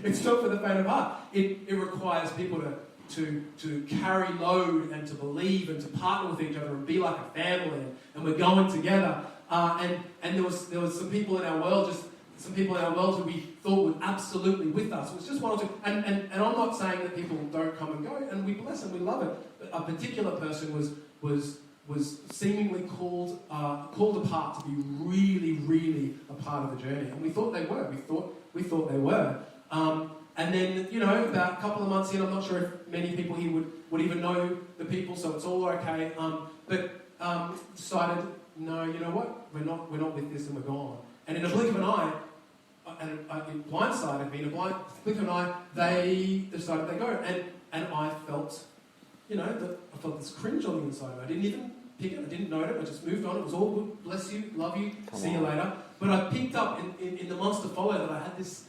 It's not for the faint of heart. It requires people to carry load and to believe and to partner with each other and be like a family, and we're going together. And there was some people in our world, who we thought were absolutely with us. It was just one or two. And I'm not saying that people don't come and go, and we bless them, we love it. But a particular person was seemingly called apart to be really, really a part of the journey. And we thought they were. We thought they were. And then, about a couple of months in, I'm not sure if many people here would even know the people, so it's all okay. But decided, no, you know what? We're not with this, and we're gone. And in a blink of an eye, it blindsided me. In a blink of an eye, they decided they go. And I felt, I felt this cringe on the inside. I didn't even pick it. I didn't note it. I just moved on. It was all good. Bless you. Love you. See you later. But I picked up in the months to follow that I had this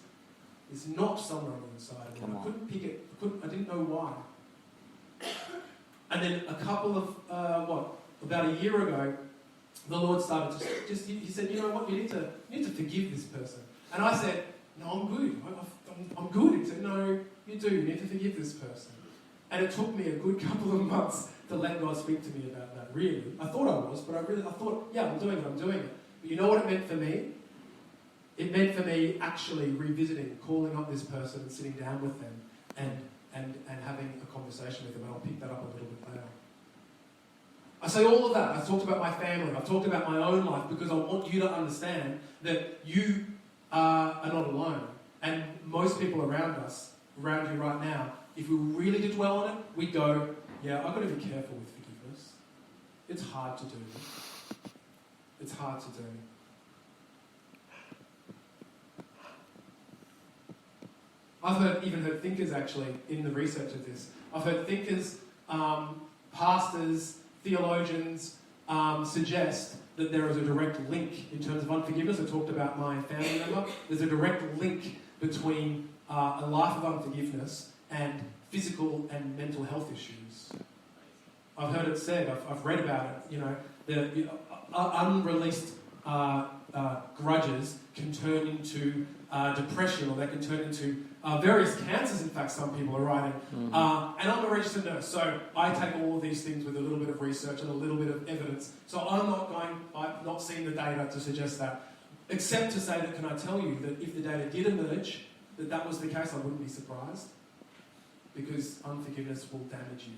knot somewhere on the inside. And I couldn't pick it. I didn't know why. And then a couple of, about a year ago, the Lord started to he said, you know what, you need to forgive this person. And I said, no, I'm good. I'm good. He said, no, you do. You need to forgive this person. And it took me a good couple of months to let God speak to me about that, really. I thought I was, but I thought, yeah, I'm doing it. But you know what it meant for me? It meant for me actually revisiting, calling up this person and sitting down with them and having a conversation with them. And I'll pick that up a little bit later. I say all of that. I've talked about my family. I've talked about my own life because I want you to understand that you are not alone. And most people around you right now, if we really did dwell on it, we'd go, yeah, I've got to be careful with forgiveness. It's hard to do. It's hard to do. I've even heard thinkers, actually, in the research of this. I've heard thinkers, pastors, theologians suggest that there is a direct link in terms of unforgiveness. I talked about my family member. There's a direct link between a life of unforgiveness and physical and mental health issues. I've heard it said, I've read about it, the unreleased grudges can turn into depression, or they can turn into various cancers, in fact, some people are writing. Mm-hmm. And I'm a registered nurse, so I take all of these things with a little bit of research and a little bit of evidence. So I've not seen the data to suggest that, except to say that, can I tell you that if the data did emerge, that was the case, I wouldn't be surprised. Because unforgiveness will damage you.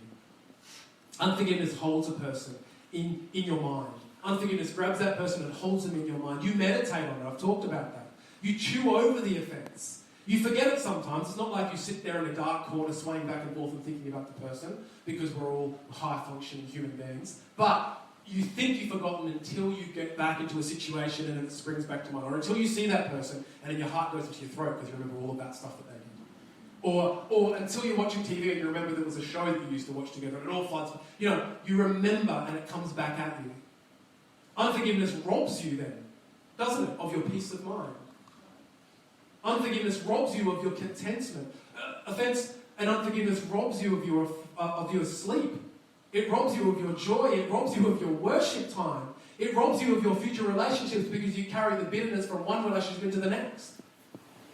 Unforgiveness holds a person in your mind. Unforgiveness grabs that person and holds them in your mind. You meditate on it. I've talked about that. You chew over the offence. You forget it sometimes. It's not like you sit there in a dark corner swaying back and forth and thinking about the person, because we're all high-functioning human beings. But you think you've forgotten until you get back into a situation and it springs back to mind. Or until you see that person and then your heart goes into your throat because you remember all of that stuff that they did. Or until you're watching TV and you remember there was a show that you used to watch together and it all floods. You remember and it comes back at you. Unforgiveness robs you then, doesn't it, of your peace of mind. Unforgiveness robs you of your contentment. Offense and unforgiveness robs you of your sleep. It robs you of your joy. It robs you of your worship time. It robs you of your future relationships because you carry the bitterness from one relationship into the next.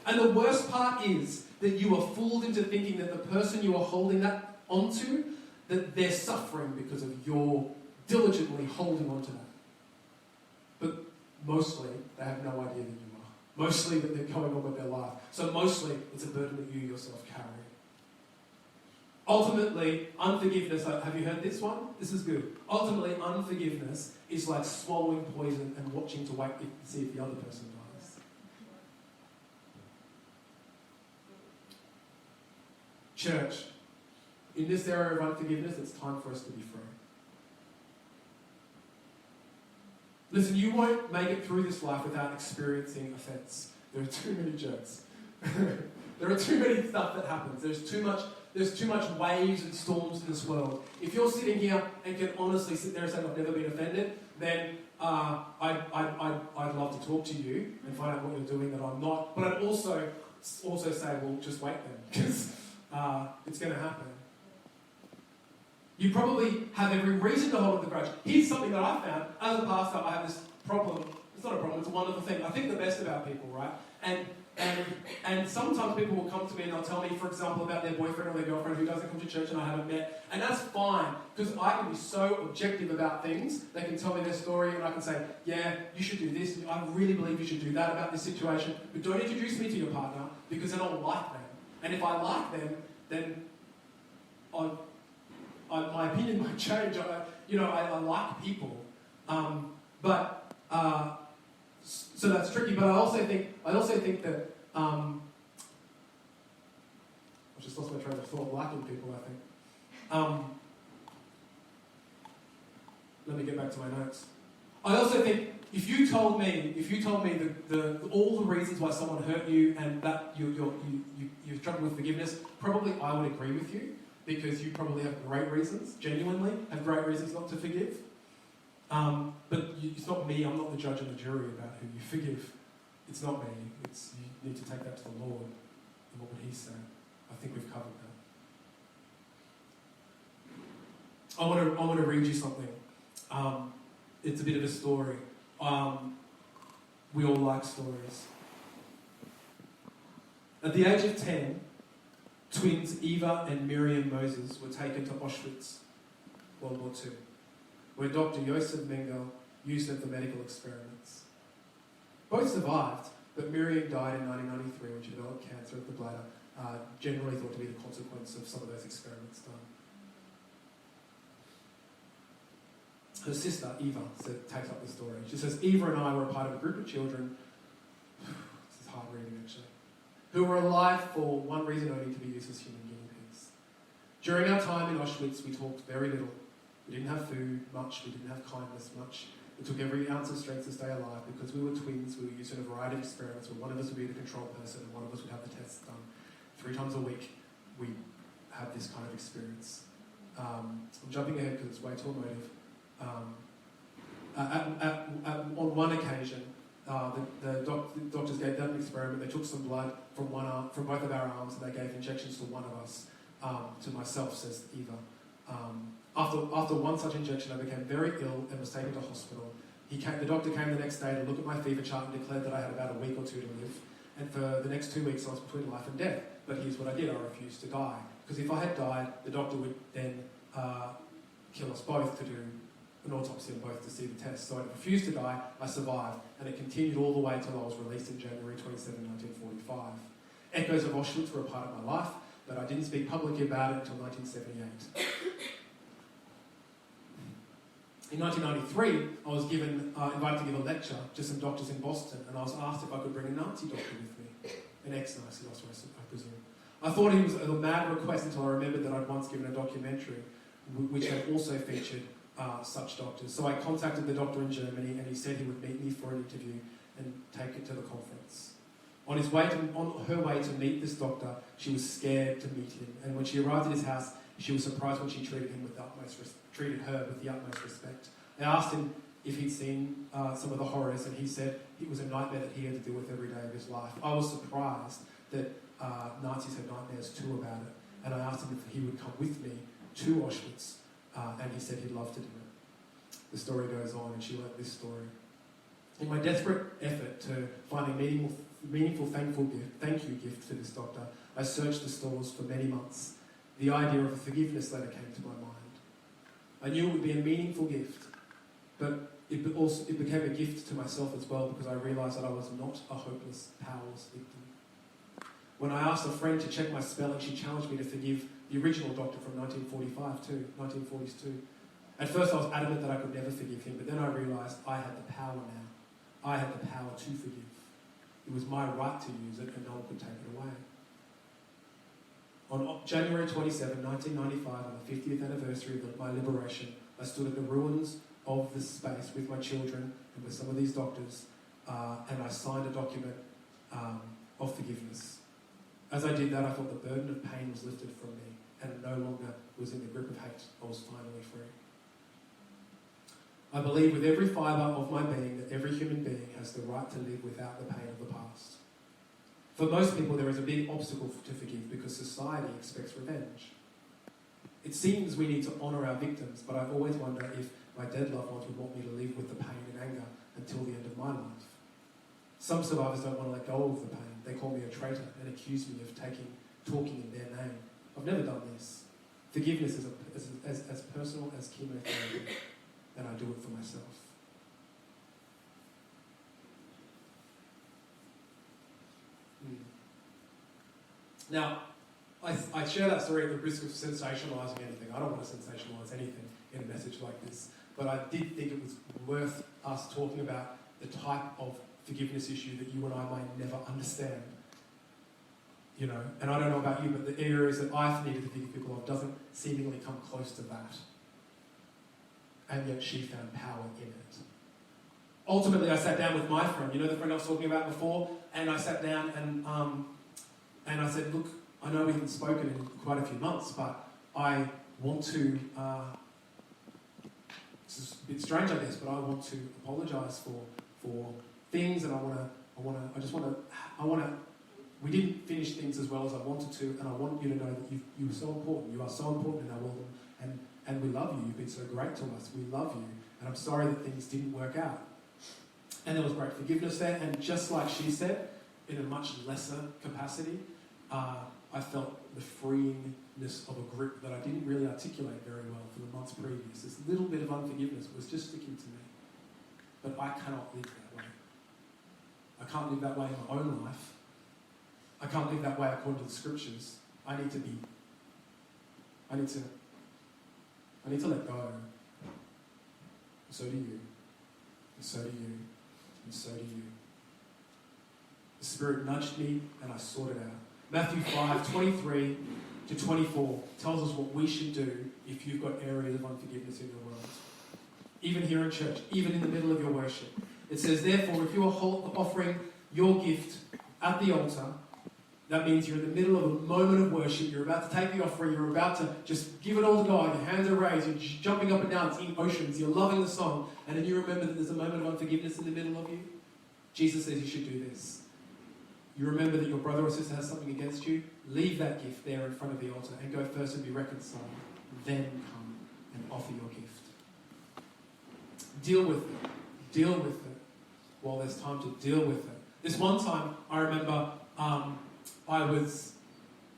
And the worst part is that you are fooled into thinking that the person you are holding that onto, that they're suffering because of your diligently holding onto that. But mostly, they have no idea that you are. Mostly that they're going on with their life. So mostly, it's a burden that you yourself carry. Ultimately, unforgiveness, have you heard this one? This is good. Ultimately, unforgiveness is like swallowing poison and watching to wait to see if the other person dies. Church, in this area of unforgiveness, it's time for us to be free. Listen, you won't make it through this life without experiencing offense. There are too many jerks. There are too many stuff that happens. There's too much waves and storms in this world. If you're sitting here and can honestly sit there and say, I've never been offended, then I'd love to talk to you and find out what you're doing that I'm not. But I'd also say, well, just wait then, because it's going to happen. You probably have every reason to hold on the grudge. Here's something that I found. As a pastor, I have this problem. It's not a problem, it's a wonderful thing. I think the best about people, right? And And sometimes people will come to me and they'll tell me, for example, about their boyfriend or their girlfriend who doesn't come to church and I haven't met. And that's fine, because I can be so objective about things. They can tell me their story and I can say, yeah, you should do this. I really believe you should do that about this situation. But don't introduce me to your partner, because then I'll like them. And if I like them, then my opinion might change. I like people. So that's tricky, but I also think that I've just lost my train of thought. Liking people, I think. Let me get back to my notes. I also think if you told me all the reasons why someone hurt you and that you struggle with forgiveness, probably I would agree with you, because you probably have great reasons, genuinely have great reasons not to forgive. But it's not me, I'm not the judge and the jury about who you forgive. It's not me. You need to take that to the Lord. And what would He say? I think we've covered that. I want to read you something. It's a bit of a story. We all like stories. At the age of 10, twins Eva and Miriam Moses were taken to Auschwitz, World War II, where Dr. Josef Mengele used them for medical experiments. Both survived, but Miriam died in 1993 when she developed cancer of the bladder, generally thought to be the consequence of some of those experiments done. Her sister, Eva, takes up the story. She says, Eva and I were a part of a group of children, this is hard reading actually, who were alive for one reason only, to be used as human guinea pigs. During our time in Auschwitz, we talked very little. We didn't have food much, we didn't have kindness much. It took every ounce of strength to stay alive. Because we were twins, we were used in a variety of experiments where one of us would be the control person and one of us would have the tests done. 3 times a week, we had this kind of experience. I'm jumping ahead because it's way too emotive. On one occasion, the doctors gave them an experiment. They took some blood from both of our arms, and they gave injections to one of us. To myself, says Eva. After one such injection, I became very ill and was taken to hospital. The doctor came the next day to look at my fever chart and declared that I had about a week or 2 to live. And for the next 2 weeks, I was between life and death. But here's what I did: I refused to die, because if I had died, the doctor would then kill us both to do an autopsy on both to see the test. So I refused to die. I survived, and it continued all the way until I was released in January 27, 1945. Echoes of Auschwitz were a part of my life, but I didn't speak publicly about it until 1978. In 1993, I was invited to give a lecture to some doctors in Boston, and I was asked if I could bring a Nazi doctor with me. An ex-Nazi doctor, I presume. I thought it was a mad request until I remembered that I'd once given a documentary which had also featured such doctors. So I contacted the doctor in Germany, and he said he would meet me for an interview and take it to the conference. On her way to meet this doctor, she was scared to meet him, and when she arrived at his house, she was surprised when she treated her with the utmost respect. I asked him if he'd seen some of the horrors, and he said it was a nightmare that he had to deal with every day of his life. I was surprised that Nazis had nightmares too about it, and I asked him if he would come with me to Auschwitz, and he said he'd love to do it. The story goes on, and she wrote this story. In my desperate effort to find a meaningful thank you gift for this doctor, I searched the stores for many months. The idea of a forgiveness letter came to my mind. I knew it would be a meaningful gift, but it became a gift to myself as well, because I realised that I was not a hopeless, powerless victim. When I asked a friend to check my spelling, she challenged me to forgive the original doctor from 1940s too. At first I was adamant that I could never forgive him, but then I realised I had the power now. I had the power to forgive. It was my right to use it, and no one could take it away. On January 27, 1995, on the 50th anniversary of my liberation, I stood at the ruins of this space with my children and with some of these doctors, and I signed a document of forgiveness. As I did that, I thought the burden of pain was lifted from me, and no longer was in the grip of hate. I was finally free. I believe with every fibre of my being that every human being has the right to live without the pain of the past. For most people, there is a big obstacle to forgive because society expects revenge. It seems we need to honour our victims, but I always wonder if my dead loved ones would want me to live with the pain and anger until the end of my life. Some survivors don't want to let go of the pain. They call me a traitor and accuse me of talking in their name. I've never done this. Forgiveness is as personal as chemotherapy, and I do it for myself. Now, I share that story at the risk of sensationalising anything. I don't want to sensationalise anything in a message like this, but I did think it was worth us talking about the type of forgiveness issue that you and I may never understand. You know, and I don't know about you, but the areas that I've needed to forgive people of doesn't seemingly come close to that. And yet she found power in it. Ultimately, I sat down with my friend, you know the friend I was talking about before, and I sat down and I said, look, I know we haven't spoken in quite a few months, but I want to, it's a bit strange I guess, but I want to apologise for things, and we didn't finish things as well as I wanted to, and I want you to know that you are so important. You are so important in our world, and we love you. You've been so great to us. We love you, and I'm sorry that things didn't work out. And there was great forgiveness there, and just like she said, in a much lesser capacity, I felt the freeingness of a grip that I didn't really articulate very well for the months previous. This little bit of unforgiveness was just sticking to me. But I cannot live that way. I can't live that way in my own life. I can't live that way according to the scriptures. I need to let go. So do you. And so do you. And so do you. The Spirit nudged me and I sorted out. Matthew 5:23 to 24 tells us what we should do if you've got areas of unforgiveness in your world. Even here in church, even in the middle of your worship. It says, therefore, if you are offering your gift at the altar, that means you're in the middle of a moment of worship, you're about to take the offering, you're about to just give it all to God, your hands are raised, you're jumping up and down, seeing oceans, you're loving the song, and then you remember that there's a moment of unforgiveness in the middle of you. Jesus says you should do this. You remember that your brother or sister has something against you, leave that gift there in front of the altar and go first and be reconciled. Then come and offer your gift. Deal with it. Deal with it while there's time to deal with it. This one time, I remember I was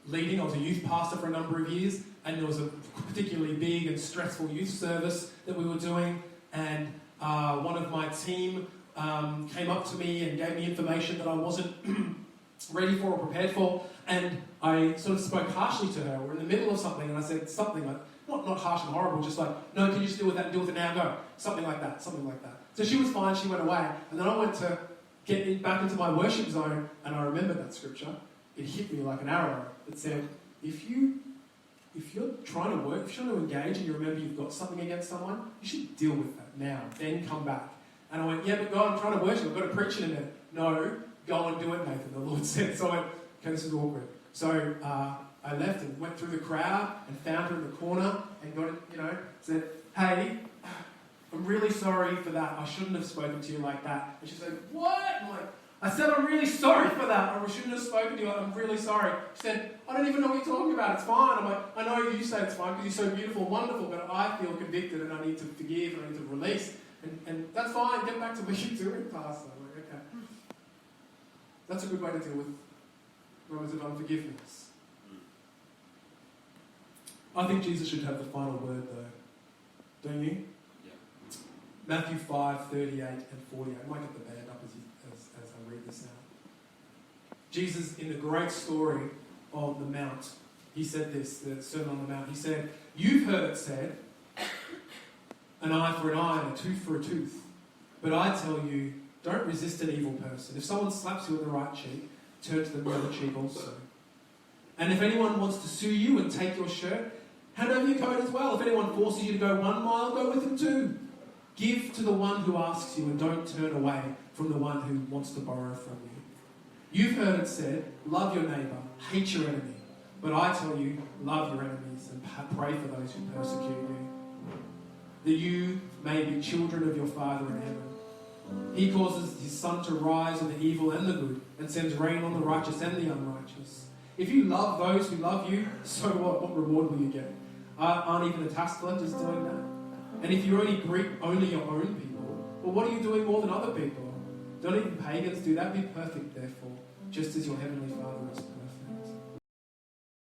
leading. I was a youth pastor for a number of years, and there was a particularly big and stressful youth service that we were doing, and one of my team came up to me and gave me information that I wasn't ready for or prepared for, and I sort of spoke harshly to her. We're in the middle of something, and I said something like, not harsh and horrible, just like, no, can you just deal with that and deal with it now, go. Something like that. So she was fine, she went away, and then I went to get back into my worship zone, and I remembered that scripture. It hit me like an arrow. It said, if you're trying to work, if you're trying to engage and you remember you've got something against someone, you should deal with that now, then come back. And I went, yeah, but God, I'm trying to worship, I've got to preach in a minute. No, go and do it, Nathan, the Lord said. So I went, okay, this is awkward. So I left and went through the crowd and found her in the corner and got it, said, hey, I'm really sorry for that. I shouldn't have spoken to you like that. And she said, what? I'm like, I said, I'm really sorry for that. I shouldn't have spoken to you. I'm really sorry. She said, I don't even know what you're talking about. It's fine. I'm like, I know you say it's fine because you're so beautiful and wonderful, but I feel convicted and I need to forgive and I need to release. And that's fine. Get back to what you're doing, Pastor. I'm like, okay. That's a good way to deal with moments of unforgiveness. I think Jesus should have the final word, though. Don't you? Yeah. Matthew 5:38 and 48. I might get the band up as I read this out. Jesus, in the great story of the Mount, he said this, the Sermon on the Mount. He said, you've heard it said, an eye for an eye and a tooth for a tooth. But I tell you, don't resist an evil person. If someone slaps you on the right cheek, turn to them the other cheek also. And if anyone wants to sue you and take your shirt, hand over your coat as well. If anyone forces you to go 1 mile, go with them 2. Give to the one who asks you and don't turn away from the one who wants to borrow from you. You've heard it said, love your neighbour, hate your enemy. But I tell you, love your enemies and pray for those who persecute you, that you may be children of your Father in heaven. He causes his sun to rise on the evil and the good, and sends rain on the righteous and the unrighteous. If you love those who love you, so what? What reward will you get? Aren't even the tax collectors doing that? And if you only greet only your own people, well, what are you doing more than other people? Don't even pagans do that. Be perfect, therefore, just as your heavenly Father is perfect.